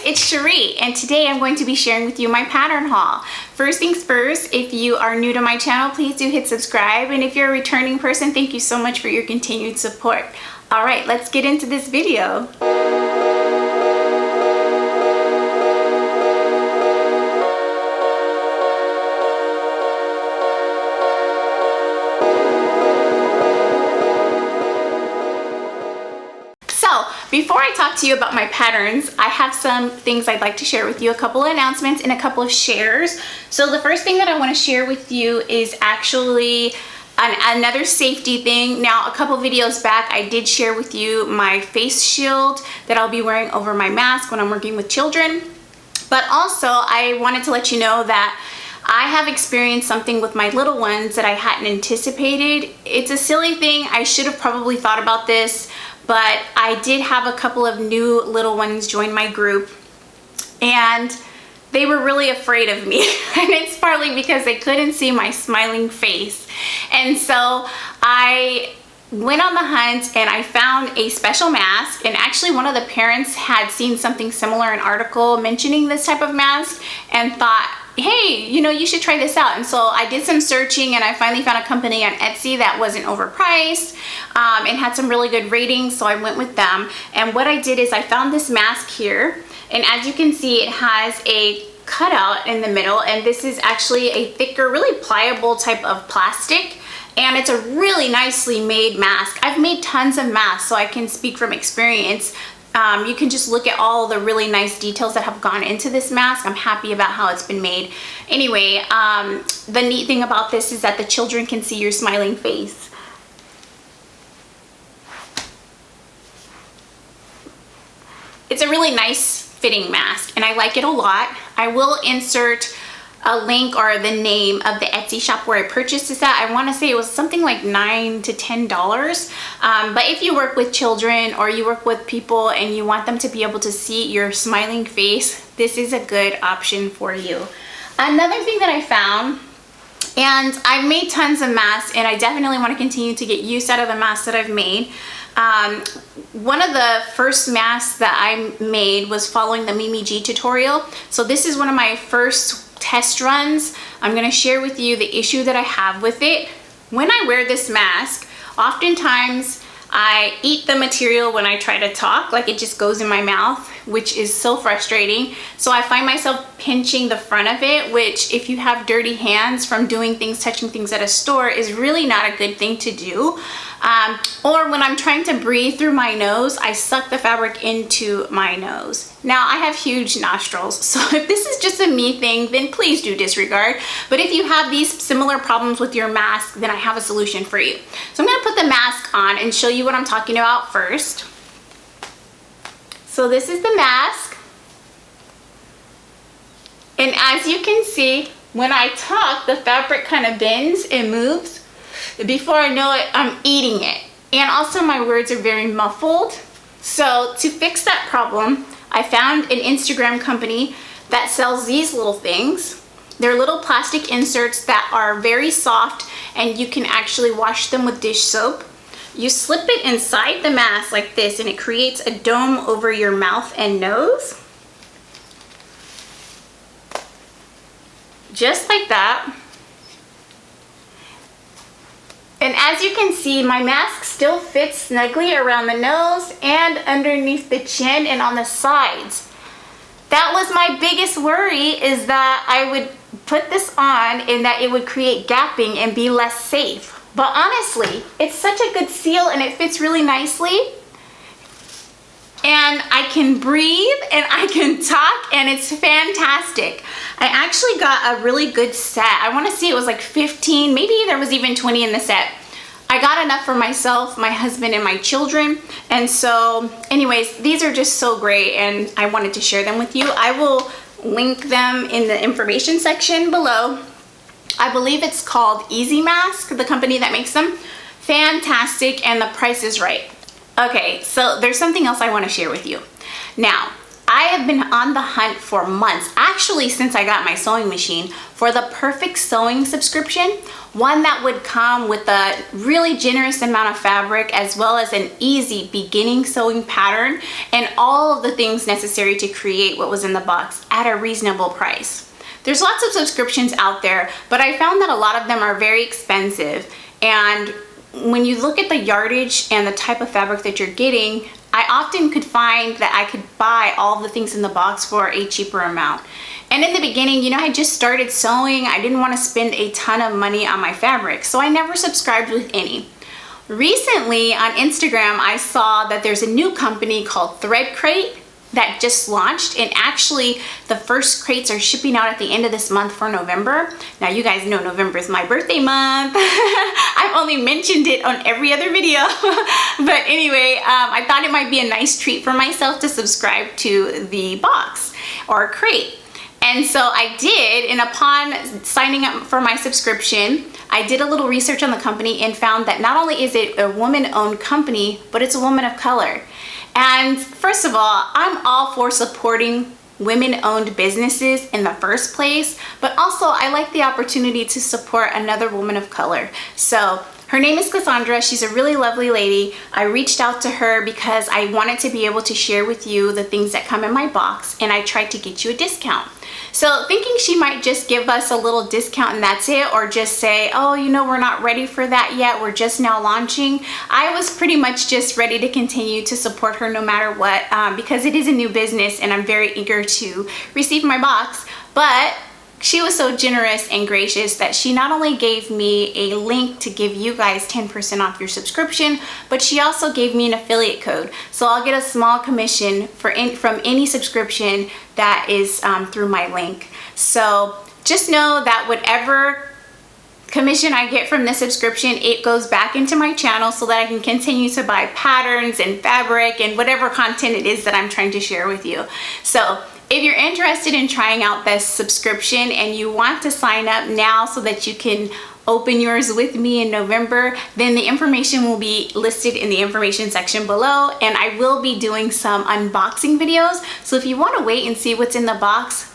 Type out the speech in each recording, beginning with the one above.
it's Shereé, and today I'm going to be sharing with you my pattern haul. First things first, if you are new to my channel, please do hit subscribe, and if you're a returning person, thank you so much for your continued support. All right, let's get into this video. Before I talk to you about my patterns, I have some things I'd like to share with you, a couple of announcements and a couple of shares. So the first thing that I want to share with you is actually another safety thing. Now, a couple videos back, I did share with you my face shield that I'll be wearing over my mask when I'm working with children. But also, I wanted to let you know that I have experienced something with my little ones that I hadn't anticipated. It's a silly thing. I should have probably thought about this, but I did have a couple of new little ones join my group, and they were really afraid of me. And it's partly because they couldn't see my smiling face. And so I went on the hunt and I found a special mask, and actually one of the parents had seen something similar, an article mentioning this type of mask, and thought, hey, you know, you should try this out. And so I did some searching, and I finally found a company on Etsy that wasn't overpriced and had some really good ratings, so I went with them. And what I did is I found this mask here, and as you can see, it has a cutout in the middle, and this is actually a thicker, really pliable type of plastic, and it's a really nicely made mask. I've made tons of masks, so I can speak from experience. You can just look at all the really nice details that have gone into this mask. I'm happy about how it's been made. Anyway, the neat thing about this is that the children can see your smiling face. It's a really nice fitting mask, and I like it a lot. I will insert a link or the name of the Etsy shop where I purchased this at. I want to say it was something like $9 to $10. But if you work with children or you work with people and you want them to be able to see your smiling face, this is a good option for you. Another thing that I found, and I've made tons of masks, and I definitely want to continue to get use out of the masks that I've made. One of the first masks that I made was following the Mimi G tutorial. So this is one of my first test runs. I'm going to share with you the issue that I have with it. When I wear this mask, oftentimes I eat the material when I try to talk, like it just goes in my mouth, which is so frustrating. So I find myself pinching the front of it, which if you have dirty hands from doing things, touching things at a store, is really not a good thing to do. Or when I'm trying to breathe through my nose, I suck the fabric into my nose. Now, I have huge nostrils, so if this is just a me thing, then please do disregard. But if you have these similar problems with your mask, then I have a solution for you. So I'm going to put the mask on and show you what I'm talking about first. So this is the mask. And as you can see, when I talk, the fabric kind of bends and moves. Before I know it, I'm eating it. And also my words are very muffled. So to fix that problem, I found an Instagram company that sells these little things. They're little plastic inserts that are very soft, and you can actually wash them with dish soap. You slip it inside the mask like this, and it creates a dome over your mouth and nose. Just like that. And as you can see, my mask still fits snugly around the nose and underneath the chin and on the sides. That was my biggest worry, is that I would put this on and that it would create gapping and be less safe. But honestly, it's such a good seal and it fits really nicely. And I can breathe and I can talk, and it's fantastic. I actually got a really good set. I want to say it was like 15, maybe there was even 20 in the set. I got enough for myself, my husband, and my children. And so anyways, these are just so great, and I wanted to share them with you. I will link them in the information section below. I believe it's called Easy Mask, the company that makes them. Fantastic, and the price is right. Okay, so there's something else I want to share with you. Now, I have been on the hunt for months, actually since I got my sewing machine, for the perfect sewing subscription. one that would come with a really generous amount of fabric as well as an easy beginning sewing pattern and all of the things necessary to create what was in the box at a reasonable price. There's lots of subscriptions out there, but I found that a lot of them are very expensive, and when you look at the yardage and the type of fabric that you're getting, I often could find that I could buy all the things in the box for a cheaper amount. And in the beginning, you know, I just started sewing. I didn't want to spend a ton of money on my fabric, so I never subscribed with any. Recently on Instagram, I saw that there's a new company called ThreadCrate that just launched, and actually the first crates are shipping out at the end of this month for November. Now you guys know November is my birthday month. I've only mentioned it on every other video. But anyway, I thought it might be a nice treat for myself to subscribe to the box or crate. And so I did, and upon signing up for my subscription, I did a little research on the company and found that not only is it a woman-owned company, but it's a woman of color. And first of all, I'm all for supporting women-owned businesses in the first place, but also I like the opportunity to support another woman of color. So her name is Cassandra. She's a really lovely lady. I reached out to her because I wanted to be able to share with you the things that come in my box, and I tried to get you a discount. So thinking she might just give us a little discount and that's it, or just say, oh, you know, we're not ready for that yet, we're just now launching, I was pretty much just ready to continue to support her no matter what, because it is a new business and I'm very eager to receive my box. But she was so generous and gracious that she not only gave me a link to give you guys 10% off your subscription, but she also gave me an affiliate code. So I'll get a small commission from any subscription that is through my link. So just know that whatever commission I get from this subscription, it goes back into my channel so that I can continue to buy patterns and fabric and whatever content it is that I'm trying to share with you. So if you're interested in trying out this subscription and you want to sign up now so that you can open yours with me in November, then the information will be listed in the information section below, and I will be doing some unboxing videos. So if you want to wait and see what's in the box,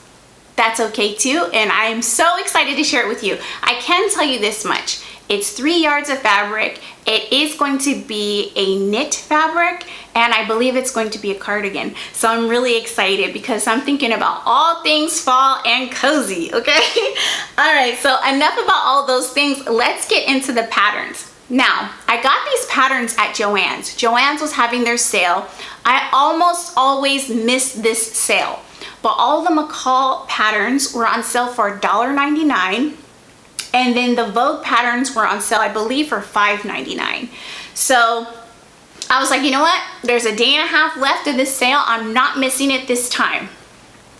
that's okay too, and I am so excited to share it with you. I can tell you this much. It's 3 yards of fabric. It is going to be a knit fabric, and I believe it's going to be a cardigan. So I'm really excited because I'm thinking about all things fall and cozy, okay? All right, so enough about all those things. Let's get into the patterns. Now, I got these patterns at Joann's. Joann's was having their sale. I almost always miss this sale, but all the McCall patterns were on sale for $1.99. And then the Vogue patterns were on sale, I believe, for $5.99. So I was like, you know what? There's a day and a half left of this sale. I'm not missing it this time.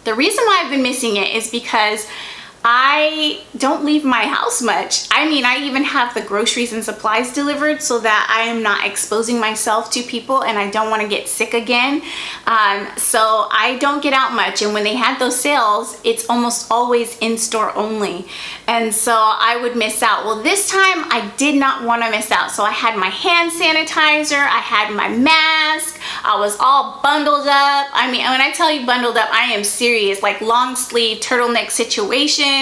The reason why I've been missing it is because I don't leave my house much. I mean, I even have the groceries and supplies delivered so that I am not exposing myself to people and I don't want to get sick again. So I don't get out much, and when they had those sales, it's almost always in-store only. And so I would miss out. Well, this time I did not want to miss out. So I had my hand sanitizer, I had my mask, I was all bundled up. I mean, when I tell you bundled up, I am serious, like long sleeve turtleneck situation.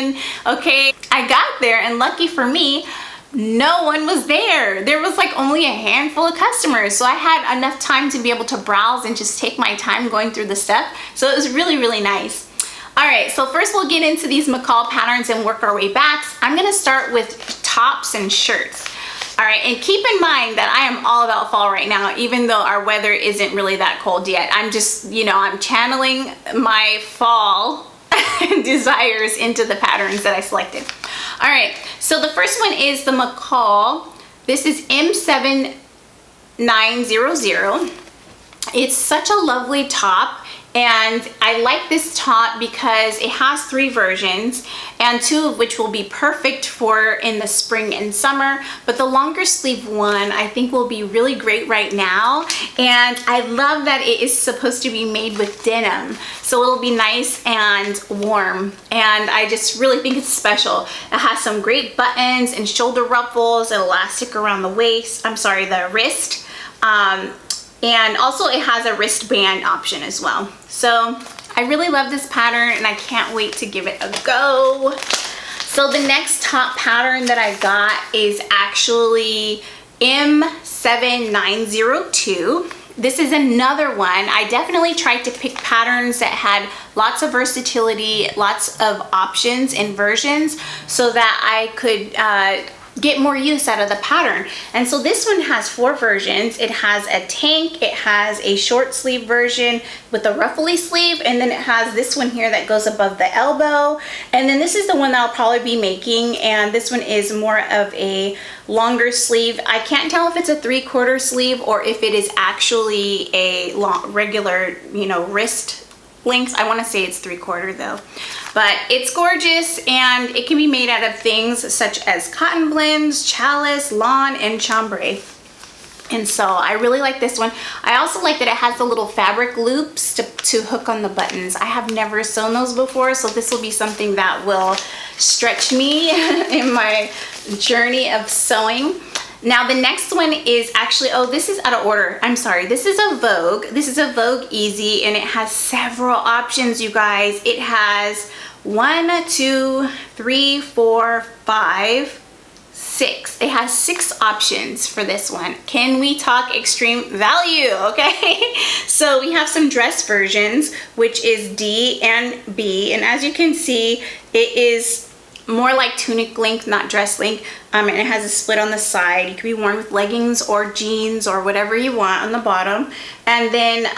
Okay, I got there, and lucky for me, no one was there. There was like only a handful of customers, so I had enough time to be able to browse and just take my time going through the stuff. So it was really, really nice. All right, so first we'll get into these McCall patterns and work our way back. I'm gonna start with tops and shirts. All right, and keep in mind that I am all about fall right now, even though our weather isn't really that cold yet. I'm just, you know, I'm channeling my fall desires into the patterns that I selected. All right, so the first one is the McCall. This is M7900. It's such a lovely top, and I like this top because it has 3 versions, and 2 of which will be perfect for in the spring and summer, but the longer sleeve one I think will be really great right now. And I love that it is supposed to be made with denim, so it'll be nice and warm, and I just really think it's special. It has some great buttons and shoulder ruffles and elastic around the waist, I'm sorry, the wrist. And also it has a wristband option as well. So I really love this pattern and I can't wait to give it a go. So the next top pattern that I got is actually M7902. This is another one. I definitely tried to pick patterns that had lots of versatility, lots of options and versions so that I could get more use out of the pattern. And so this one has 4 versions. It has a tank, it has a short sleeve version with a ruffly sleeve, and then it has this one here that goes above the elbow. And then this is the one that I'll probably be making, and this one is more of a longer sleeve. I can't tell if it's a 3/4 sleeve or if it is actually a long, regular, you know, wrist length. I want to say it's 3/4 though, but it's gorgeous, and it can be made out of things such as cotton blends, challis, lawn, and chambray. And so I really like this one. I also like that it has the little fabric loops to hook on the buttons. I have never sewn those before, so this will be something that will stretch me in my journey of sewing. Now the next one is actually, oh, this is out of order. I'm sorry. This is a Vogue. This is a Vogue Easy, and it has several options, you guys. It has 1, 2, 3, 4, 5, 6. It has 6 options for this one. Can we talk extreme value? Okay. So we have some dress versions, which is D and B. And as you can see, it is more like tunic length, not dress length, and it has a split on the side. It can be worn with leggings or jeans or whatever you want on the bottom. And then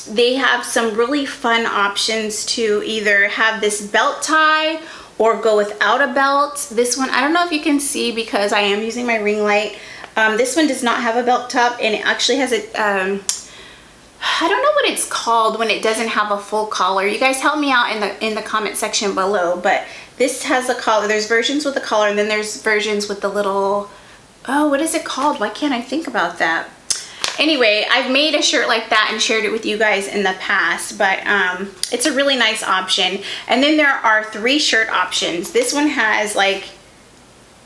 they have some really fun options to either have this belt tie or go without a belt. This one, I don't know if you can see because I am using my ring light. This one does not have a belt top, and it actually has a I don't know what it's called when it doesn't have a full collar. You guys help me out in the comment section below, but this has a collar. There's versions with a collar, and then there's versions with the little, oh, what is it called? Why can't I think about that? Anyway, I've made a shirt like that and shared it with you guys in the past, but it's a really nice option. And then there are 3 shirt options. This one has like,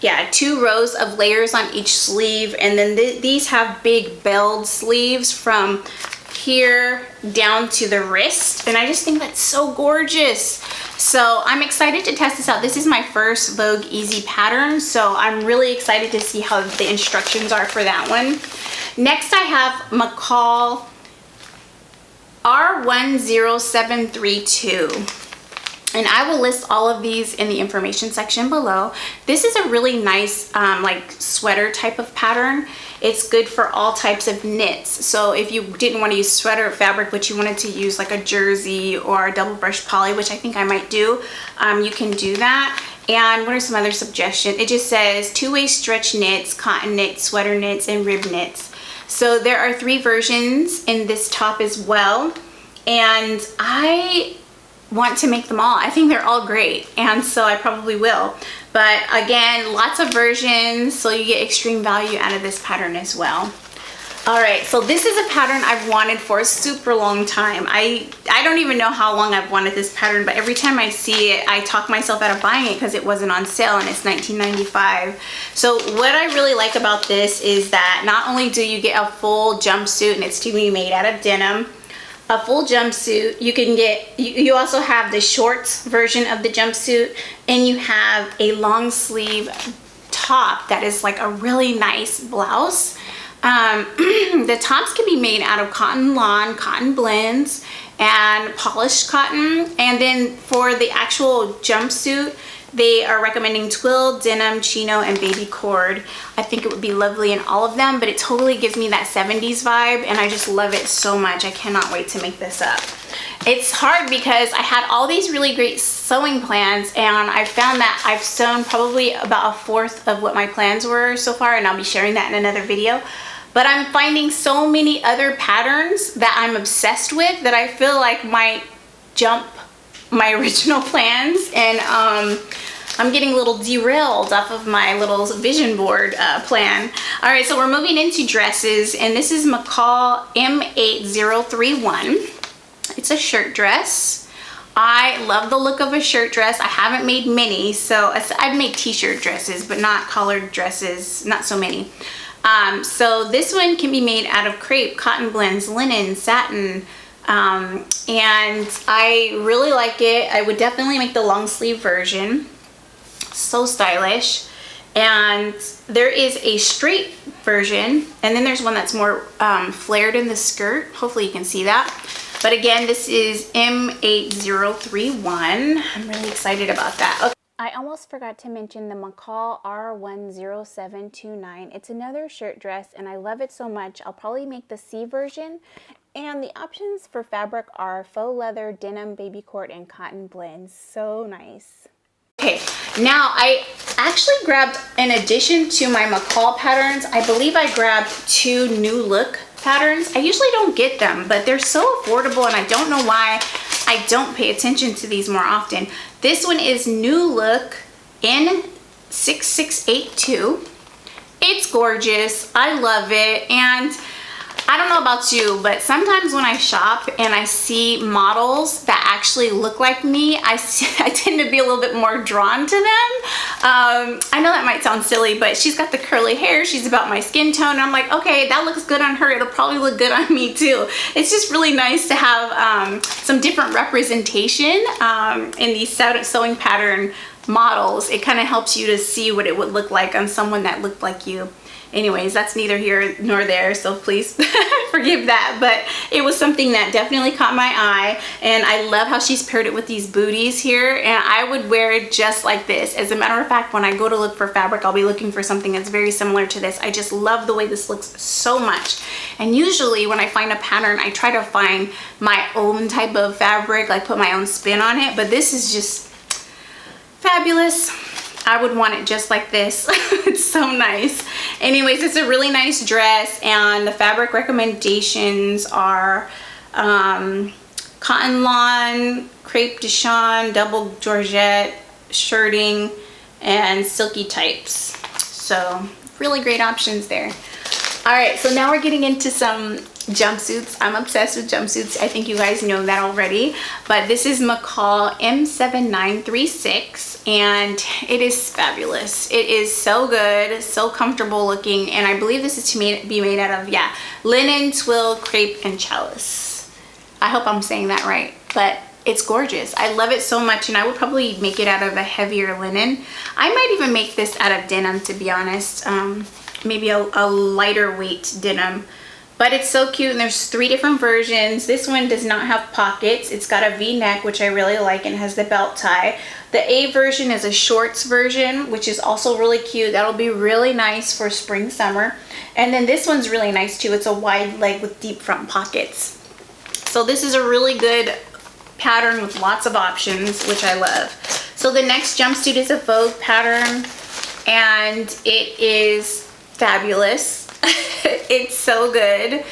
yeah, 2 rows of layers on each sleeve, and then these have big belled sleeves from here down to the wrist, and I just think that's so gorgeous. So I'm excited to test this out. This is my first Vogue Easy pattern, so I'm really excited to see how the instructions are for that one. Next I have McCalls R10732. And I will list all of these in the information section below. This is a really nice like sweater type of pattern. It's good for all types of knits. So if you didn't want to use sweater fabric, but you wanted to use like a jersey or a double brush poly, which I think I might do, you can do that. And what are some other suggestions? It just says 2-way stretch knits, cotton knits, sweater knits, and rib knits. So there are 3 versions in this top as well. And I want to make them all. I think they're all great, and so I probably will. But again, lots of versions, so you get extreme value out of this pattern as well. Alright, so this is a pattern I've wanted for a super long time. I don't even know how long I've wanted this pattern, but every time I see it, I talk myself out of buying it because it wasn't on sale and it's $19.95. So what I really like about this is that not only do you get a full jumpsuit, and it's to be made out of denim, a full jumpsuit, you can get, you also have the shorts version of the jumpsuit, and you have a long sleeve top that is like a really nice blouse. The tops can be made out of cotton lawn, cotton blends, and polished cotton. And then for the actual jumpsuit, they are recommending twill, denim, chino, and baby cord. I think it would be lovely in all of them, but it totally gives me that 70s vibe, and I just love it so much. I cannot wait to make this up. It's hard because I had all these really great sewing plans, and I found that I've sewn probably about 1/4 of what my plans were so far, and I'll be sharing that in another video. But I'm finding so many other patterns that I'm obsessed with that I feel like might jump my original plans, and I'm getting a little derailed off of my little vision board plan. Alright, so we're moving into dresses, and this is McCalls M8031. It's a shirt dress. I love the look of a shirt dress. I haven't made many, so I've made t-shirt dresses, but not collared dresses, not so many. So this one can be made out of crepe, cotton blends, linen, satin, and I really like it. I would definitely make the long sleeve version. So stylish. And there is a straight version, and then there's one that's more flared in the skirt. Hopefully you can see that. But again, this is M8031. I'm really excited about that. Okay. I almost forgot to mention the McCalls R10729. It's another shirt dress, and I love it so much. I'll probably make the C version. And the options for fabric are faux leather, denim, baby cord, and cotton blends. So nice. Okay, now I actually grabbed, in addition to my McCalls patterns, I believe I grabbed 2 New Look patterns. I usually don't get them, but they're so affordable, and I don't know why I don't pay attention to these more often. This one is New Look N6682. It's gorgeous. I love it, and I don't know about you, but sometimes when I shop and I see models that actually look like me, I tend to be a little bit more drawn to them. I know that might sound silly, but she's got the curly hair, she's about my skin tone, and I'm like, okay, that looks good on her, it'll probably look good on me too. It's just really nice to have some different representation in these sewing pattern models. It kind of helps you to see what it would look like on someone that looked like you. Anyways, that's neither here nor there, so please forgive that, but it was something that definitely caught my eye, and I love how she's paired it with these booties here, and I would wear it just like this. As a matter of fact, when I go to look for fabric, I'll be looking for something that's very similar to this. I just love the way this looks so much, and usually when I find a pattern, I try to find my own type of fabric, like put my own spin on it, but this is just fabulous. I would want it just like this. It's so nice. Anyways, it's a really nice dress, and the fabric recommendations are cotton lawn, crepe de chine, double georgette, shirting, and silky types. So really great options there. All right, so now we're getting into some jumpsuits. I'm obsessed with jumpsuits. I think you guys know that already, but this is McCalls M7936, and it is fabulous. It is so good, so comfortable looking, and I believe this is to be made out of, yeah, linen, twill, crepe, and challis. I hope I'm saying that right, but it's gorgeous. I love it so much, and I would probably make it out of a heavier linen. I might even make this out of denim, to be honest. Maybe a lighter weight denim. But it's so cute, and there's 3 different versions. This one does not have pockets. It's got a V-neck, which I really like, and has the belt tie. The A version is a shorts version, which is also really cute. That'll be really nice for spring, summer. And then this one's really nice too. It's a wide leg with deep front pockets. So this is a really good pattern with lots of options, which I love. So the next jumpsuit is a Vogue pattern, and it is fabulous. It's so good.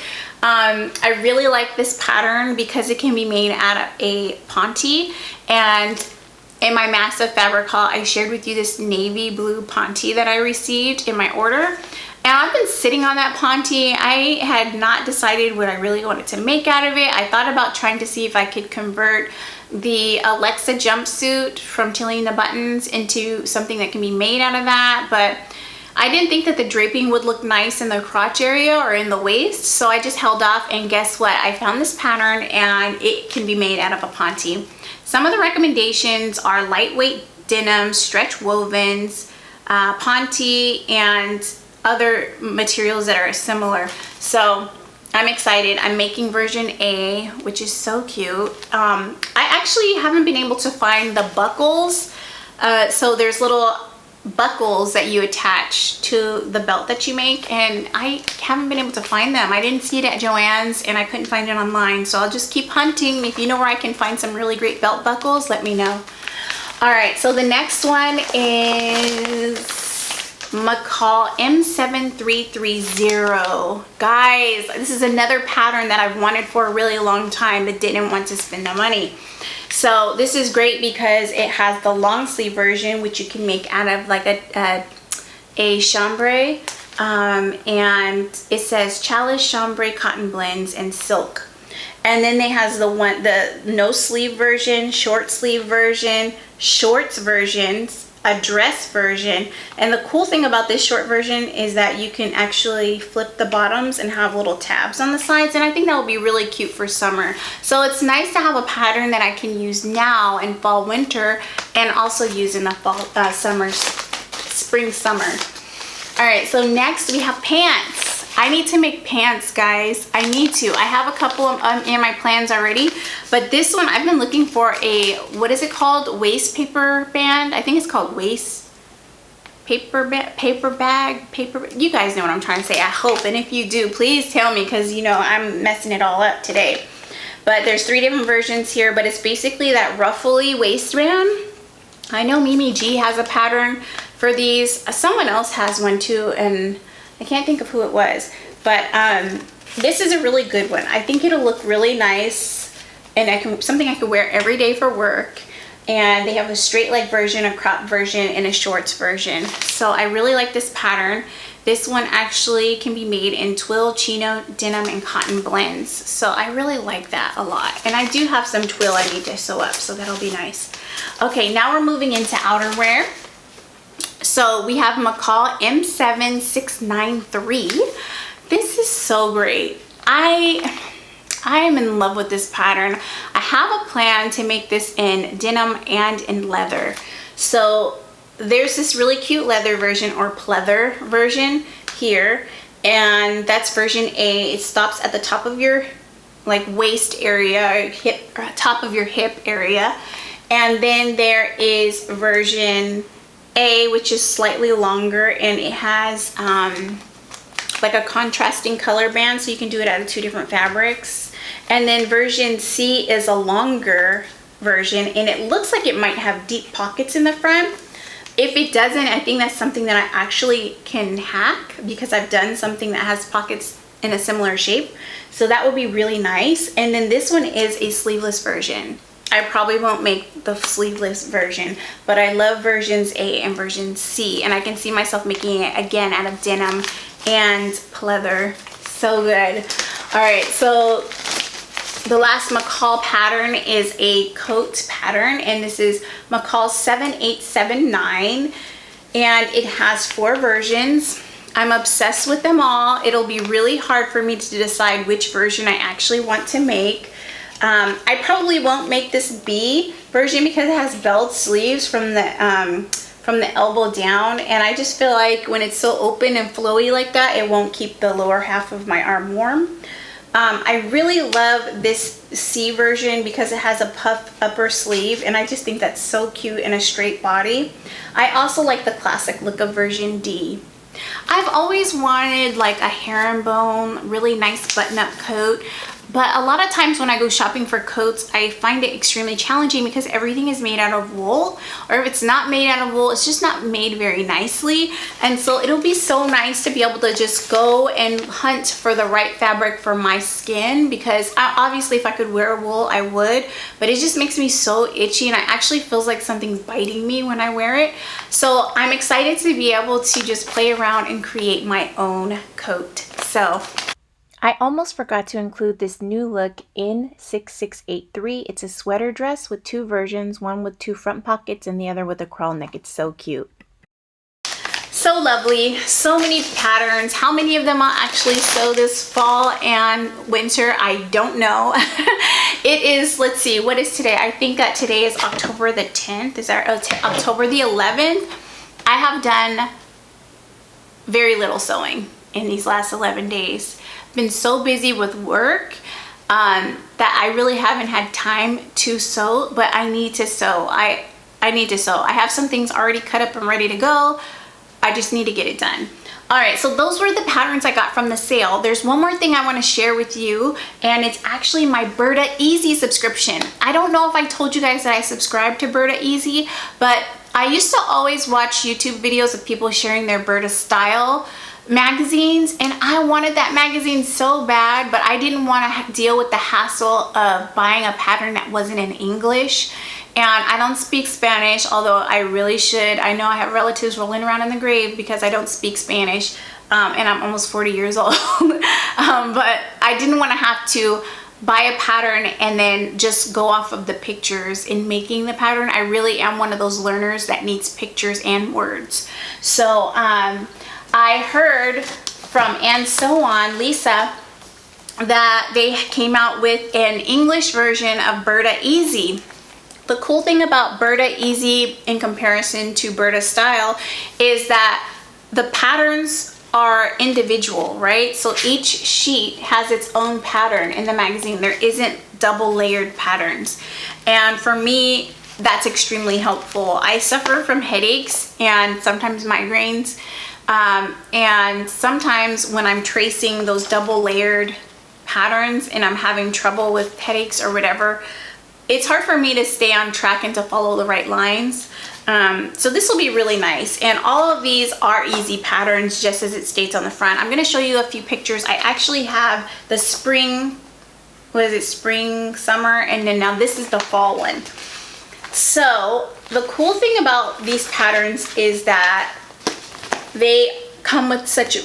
I really like this pattern because it can be made out of a ponte, and in my massive fabric haul I shared with you this navy blue ponte that I received in my order, and I've been sitting on that ponte. I had not decided what I really wanted to make out of it. I thought about trying to see if I could convert the Alexa jumpsuit from Tilling the Buttons into something that can be made out of that, but I didn't think that the draping would look nice in the crotch area or in the waist, so I just held off, and guess what? I found this pattern, and it can be made out of a ponte. Some of the recommendations are lightweight denim, stretch wovens, ponte, and other materials that are similar. So I'm excited. I'm making version A, which is so cute. I actually haven't been able to find the buckles. So there's little buckles that you attach to the belt that you make, and I haven't been able to find them. I didn't see it at Joann's, and I couldn't find it online, so I'll just keep hunting. If you know where I can find some really great belt buckles, let me know. All right, so the next one is McCalls M7330. Guys, this is another pattern that I've wanted for a really long time but didn't want to spend the money. So this is great because it has the long sleeve version, which you can make out of like a chambray, and it says chalice, chambray, cotton blends, and silk. And then they has the no sleeve version, short sleeve version, shorts versions, a dress version. And the cool thing about this short version is that you can actually flip the bottoms and have little tabs on the sides, and I think that will be really cute for summer. So it's nice to have a pattern that I can use now in fall, winter, and also use in the fall, spring, summer. All right, so next we have pants. I need to make pants, guys. I need to. I have a couple of in my plans already, but this one I've been looking for a, what is it called? Waist paper band. I think it's called waist paper bag. You guys know what I'm trying to say, I hope. And if you do, please tell me, because you know I'm messing it all up today. But there's 3 different versions here, but it's basically that ruffly waistband. I know Mimi G has a pattern for these. Someone else has one too, and I can't think of who it was. But this is a really good one. I think it'll look really nice, and something I could wear every day for work. And they have a straight leg version, a crop version, and a shorts version. So I really like this pattern. This one actually can be made in twill, chino, denim, and cotton blends. So I really like that a lot. And I do have some twill I need to sew up, so that'll be nice. Okay, now we're moving into outerwear. So we have McCalls M7693. This is so great. I am in love with this pattern. I have a plan to make this in denim and in leather. So there's this really cute leather version, or pleather version here, and that's version A. It stops at the top of your like waist area, hip, top of your hip area. And then there is version A, which is slightly longer, and it has like a contrasting color band, so you can do it out of 2 different fabrics. And then version C is a longer version, and it looks like it might have deep pockets in the front. If it doesn't, I think that's something that I actually can hack, because I've done something that has pockets in a similar shape. So that would be really nice. And then this one is a sleeveless version. I probably won't make the sleeveless version, but I love versions A and version C, and I can see myself making it again out of denim and pleather. So good. All right, so the last McCall pattern is a coat pattern, and this is McCalls 7879, and it has 4 versions. I'm obsessed with them all. It'll be really hard for me to decide which version I actually want to make. I probably won't make this B version because it has belled sleeves from the elbow down, and I just feel like when it's so open and flowy like that, it won't keep the lower half of my arm warm. I really love this C version because it has a puff upper sleeve, and I just think that's so cute in a straight body. I also like the classic look of version D. I've always wanted like a herringbone, really nice button-up coat. But a lot of times when I go shopping for coats, I find it extremely challenging because everything is made out of wool, or if it's not made out of wool, it's just not made very nicely. And so it'll be so nice to be able to just go and hunt for the right fabric for my skin, because obviously if I could wear wool, I would, but it just makes me so itchy, and it actually feels like something's biting me when I wear it. So I'm excited to be able to just play around and create my own coat. So I almost forgot to include this new Look N6683. It's a sweater dress with 2 versions, one with 2 front pockets and the other with a crawl neck. It's so cute. So lovely. So many patterns. How many of them I'll actually sew this fall and winter, I don't know. It is, let's see, what is today? I think that today is October the 10th. Is that October the 11th? I have done very little sewing in these last 11 days. Been so busy with work that I really haven't had time to sew, but I need to sew. I need to sew. I have some things already cut up and ready to go. I just need to get it done. All right, so those were the patterns I got from the sale. There's one more thing I want to share with you, and it's actually my Burda Easy subscription. I don't know if I told you guys that I subscribed to Burda Easy, but I used to always watch YouTube videos of people sharing their Burda style magazines, and I wanted that magazine so bad, but I didn't want to deal with the hassle of buying a pattern that wasn't in English. And I don't speak Spanish, although I really should. I know I have relatives rolling around in the grave because I don't speak Spanish, and I'm almost 40 years old. But I didn't want to have to buy a pattern and then just go off of the pictures in making the pattern. I really am one of those learners that needs pictures and words. So I heard from And So On, Lisa, that they came out with an English version of Burda Easy. The cool thing about Burda Easy in comparison to Burda Style is that the patterns are individual, right? So each sheet has its own pattern in the magazine. There isn't double layered patterns. And for me, that's extremely helpful. I suffer from headaches and sometimes migraines. And sometimes when I'm tracing those double layered patterns and I'm having trouble with headaches or whatever, it's hard for me to stay on track and to follow the right lines. So this will be really nice. And all of these are easy patterns, just as it states on the front. I'm gonna show you a few pictures. I actually have the spring, what is it, spring, summer, and then now this is the fall one. So the cool thing about these patterns is that they come with such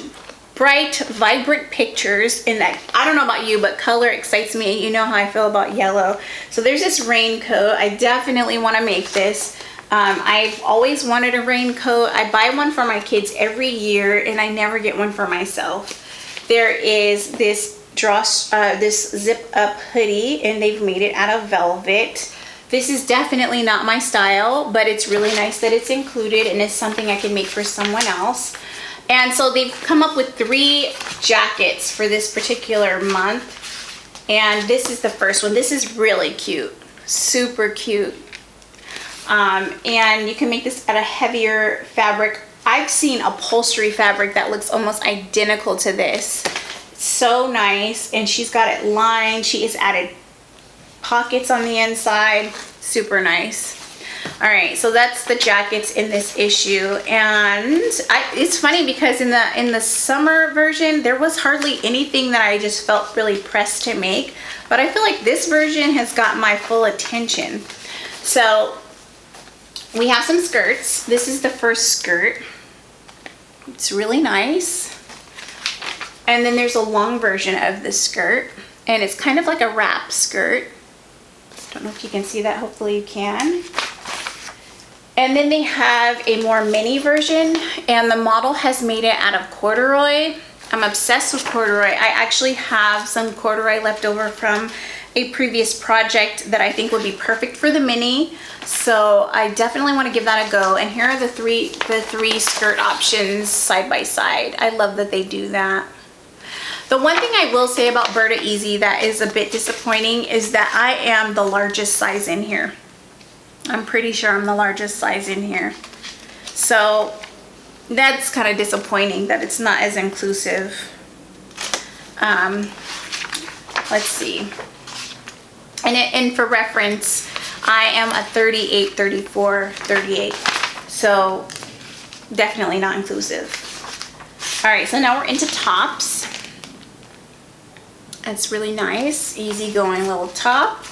bright, vibrant pictures in that, I don't know about you, but color excites me. You know how I feel about yellow. So there's this raincoat. I definitely want to make this. I've always wanted a raincoat. I buy one for my kids every year and I never get one for myself. There is this this zip up hoodie and they've made it out of velvet. This is definitely not my style, but it's really nice that it's included and it's something I can make for someone else. And so they've come up with 3 jackets for this particular month. And this is the first one. This is really cute, super cute. And you can make this out of heavier fabric. I've seen upholstery fabric that looks almost identical to this. It's so nice. And she's got it lined. She has added pockets on the inside. Super nice. All right, so that's the jackets in this issue. And it's funny because in the summer version, there was hardly anything that I just felt really pressed to make. But I feel like this version has got my full attention. So we have some skirts. This is the first skirt. It's really nice. And then there's a long version of this skirt. And it's kind of like a wrap skirt. Don't know if you can see that. Hopefully you can. And then they have a more mini version. And the model has made it out of corduroy. I'm obsessed with corduroy. I actually have some corduroy left over from a previous project that I think would be perfect for the mini. So I definitely want to give that a go. And here are the three skirt options side by side. I love that they do that. The one thing I will say about Burda Easy that is a bit disappointing is that I am the largest size in here. I'm pretty sure I'm the largest size in here. So that's kind of disappointing that it's not as inclusive. Let's see. And for reference, I am a 38, 34, 38. So definitely not inclusive. All right, so now we're into tops. It's really nice, easygoing little top.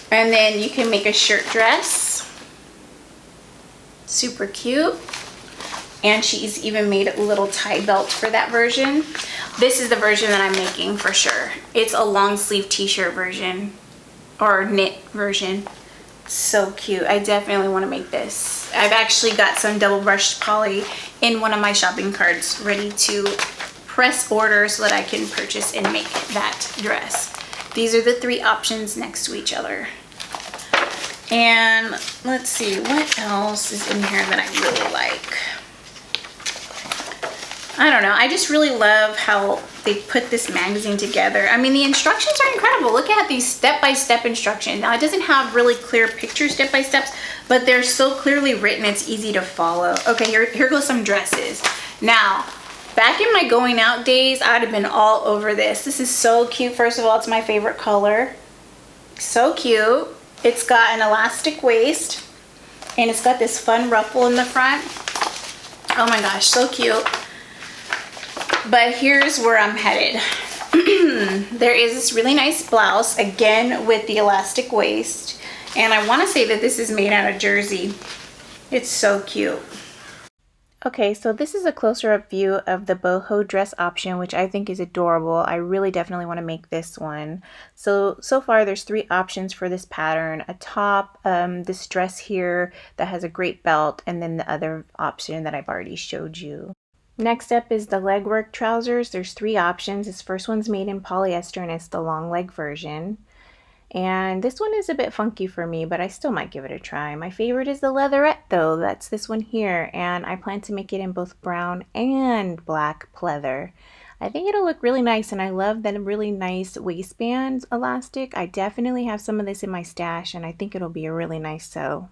And then you can make a shirt dress. Super cute. And she's even made a little tie belt for that version. This is the version that I'm making for sure. It's a long sleeve t-shirt version or knit version. So cute. I definitely want to make this. I've actually got some double brushed poly in one of my shopping carts ready to press order so that I can purchase and make that dress. These are the 3 options next to each other. And let's see, what else is in here that I really like? I don't know. I just really love how they put this magazine together. I mean, the instructions are incredible. Look at these step-by-step instructions. Now, it doesn't have really clear picture step-by-steps, but they're so clearly written, it's easy to follow. Okay, here goes some dresses. Now, back in my going out days, I'd have been all over this. This is so cute. First of all, it's my favorite color. So cute. It's got an elastic waist, and it's got this fun ruffle in the front. Oh my gosh, so cute. But here's where I'm headed. There is this really nice blouse, again with the elastic waist. And I want to say that this is made out of jersey. It's so cute. Okay, so this is a closer up view of the boho dress option, which I think is adorable. I really definitely want to make this one. So far there's 3 options for this pattern. A top, this dress here that has a great belt, and then the other option that I've already showed you. Next up is the legwork trousers. There's 3 options. This first one's made in polyester and it's the long leg version. And this one is a bit funky for me, but I still might give it a try. My favorite is the leatherette though. That's this one here, and I plan to make it in both brown and black pleather. I think it'll look really nice, and I love that really nice waistband elastic. I definitely have some of this in my stash, and I think it'll be a really nice sew.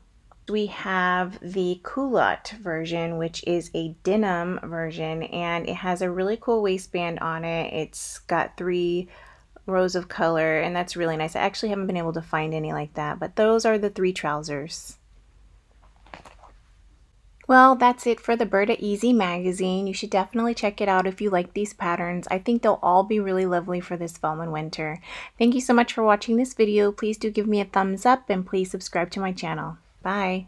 We have the culotte version, which is a denim version, and it has a really cool waistband on it. It's got 3 rows of color, and that's really nice. I actually haven't been able to find any like that, but those are the 3 trousers. Well, that's it for the Burda Easy magazine. You should definitely check it out if you like these patterns. I think they'll all be really lovely for this fall and winter. Thank you so much for watching this video. Please do give me a thumbs up and please subscribe to my channel. Bye.